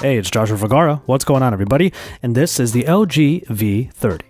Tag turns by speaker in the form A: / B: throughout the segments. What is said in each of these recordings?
A: Hey, it's Joshua Vergara. What's going on, everybody? And this is the LG V30.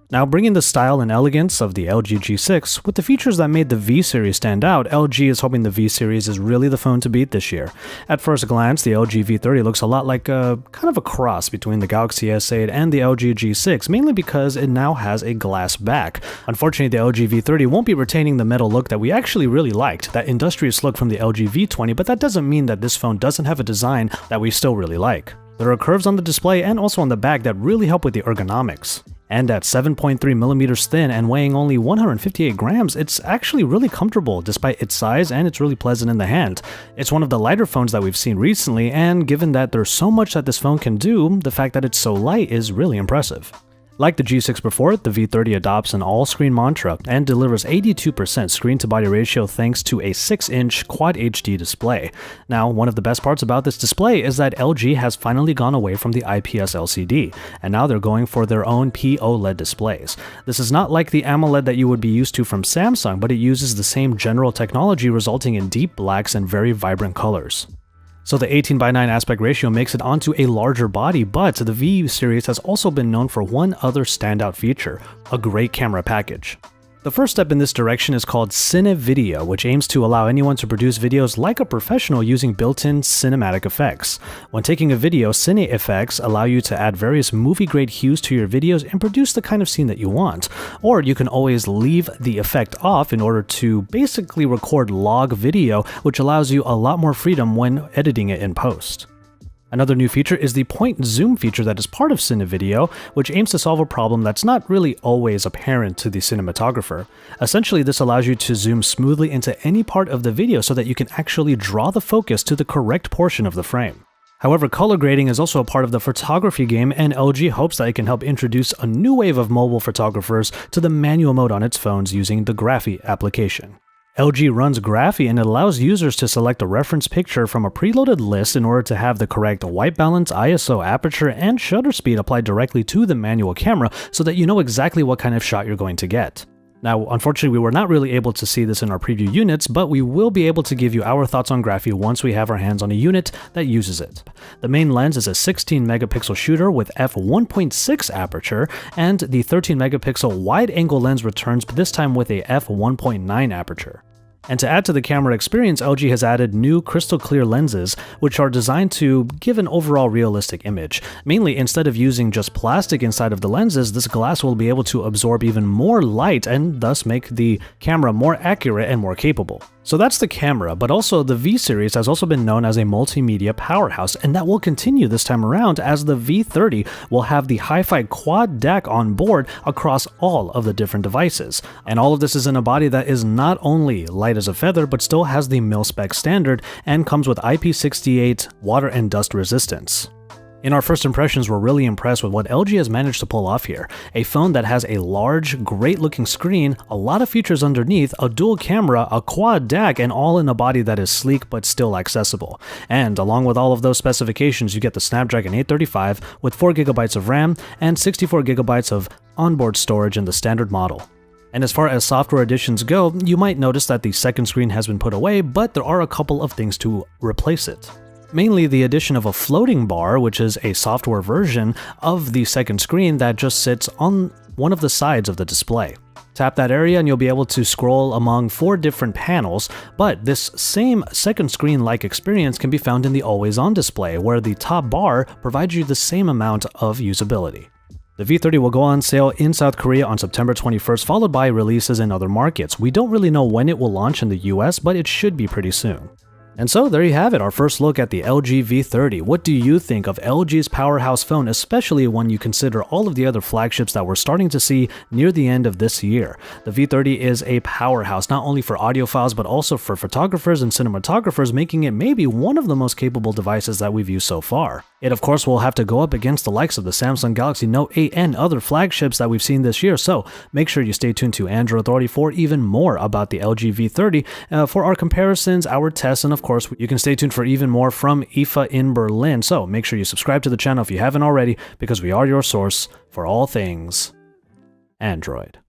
A: Now, bringing the style and elegance of the LG G6 with the features that made the V series stand out, LG is hoping the V series is really the phone to beat this year. At first glance, the LG V30 looks a lot like a kind of a cross between the Galaxy S8 and the LG G6, mainly because it now has a glass back. Unfortunately, the LG V30 won't be retaining the metal look that we actually really liked, that industrious look from the LG V20, but that doesn't mean that this phone doesn't have a design that we still really like. There are curves on the display and also on the back that really help with the ergonomics. And at 7.3mm thin and weighing only 158 grams, it's actually really comfortable despite its size, and it's really pleasant in the hand. It's one of the lighter phones that we've seen recently, and given that there's so much that this phone can do, the fact that it's so light is really impressive. Like the G6 before it, the V30 adopts an all-screen mantra and delivers 82% screen-to-body ratio thanks to a 6-inch Quad HD display. Now, one of the best parts about this display is that LG has finally gone away from the IPS LCD, and now they're going for their own POLED displays. This is not like the AMOLED that you would be used to from Samsung, but it uses the same general technology, resulting in deep blacks and very vibrant colors. So the 18:9 aspect ratio makes it onto a larger body, but the V series has also been known for one other standout feature: a great camera package. The first step in this direction is called Cinevideo, which aims to allow anyone to produce videos like a professional using built-in cinematic effects. When taking a video, Cine effects allow you to add various movie-grade hues to your videos and produce the kind of scene that you want. Or you can always leave the effect off in order to basically record log video, which allows you a lot more freedom when editing it in post. Another new feature is the point zoom feature that is part of Cinevideo, which aims to solve a problem that's not really always apparent to the cinematographer. Essentially, this allows you to zoom smoothly into any part of the video so that you can actually draw the focus to the correct portion of the frame. However, color grading is also a part of the photography game, and LG hopes that it can help introduce a new wave of mobile photographers to the manual mode on its phones using the Graphy application. LG runs Graphy, and it allows users to select a reference picture from a preloaded list in order to have the correct white balance, ISO, aperture, and shutter speed applied directly to the manual camera so that you know exactly what kind of shot you're going to get. Now, unfortunately, we were not really able to see this in our preview units, but we will be able to give you our thoughts on Graphy once we have our hands on a unit that uses it. The main lens is a 16-megapixel shooter with f1.6 aperture, and the 13-megapixel wide-angle lens returns, but this time with a f1.9 aperture. And to add to the camera experience, LG has added new crystal clear lenses, which are designed to give an overall realistic image. Mainly, instead of using just plastic inside of the lenses, this glass will be able to absorb even more light and thus make the camera more accurate and more capable. So that's the camera, but also the V series has also been known as a multimedia powerhouse, and that will continue this time around as the V30 will have the Hi-Fi Quad DAC on board across all of the different devices. And all of this is in a body that is not only light as a feather, but still has the mil-spec standard and comes with IP68 water and dust resistance. In our first impressions, we're really impressed with what LG has managed to pull off here. A phone that has a large, great-looking screen, a lot of features underneath, a dual camera, a quad DAC, and all in a body that is sleek but still accessible. And along with all of those specifications, you get the Snapdragon 835 with 4GB of RAM and 64GB of onboard storage in the standard model. And as far as software additions go, you might notice that the second screen has been put away, but there are a couple of things to replace it. Mainly the addition of a floating bar, which is a software version of the second screen that just sits on one of the sides of the display. Tap that area and you'll be able to scroll among 4 different panels, but this same second screen-like experience can be found in the always-on display, where the top bar provides you the same amount of usability. The V30 will go on sale in South Korea on September 21st, followed by releases in other markets. We don't really know when it will launch in the US, but it should be pretty soon. And so there you have it, our first look at the LG V30. What do you think of LG's powerhouse phone, especially when you consider all of the other flagships that we're starting to see near the end of this year? The V30 is a powerhouse, not only for audiophiles, but also for photographers and cinematographers, making it maybe one of the most capable devices that we've used so far. It of course will have to go up against the likes of the Samsung Galaxy Note 8 and other flagships that we've seen this year, so make sure you stay tuned to Android Authority for even more about the LG V30 for our comparisons, our tests, and of course you can stay tuned for even more from IFA in Berlin. So make sure you subscribe to the channel if you haven't already, because we are your source for all things Android.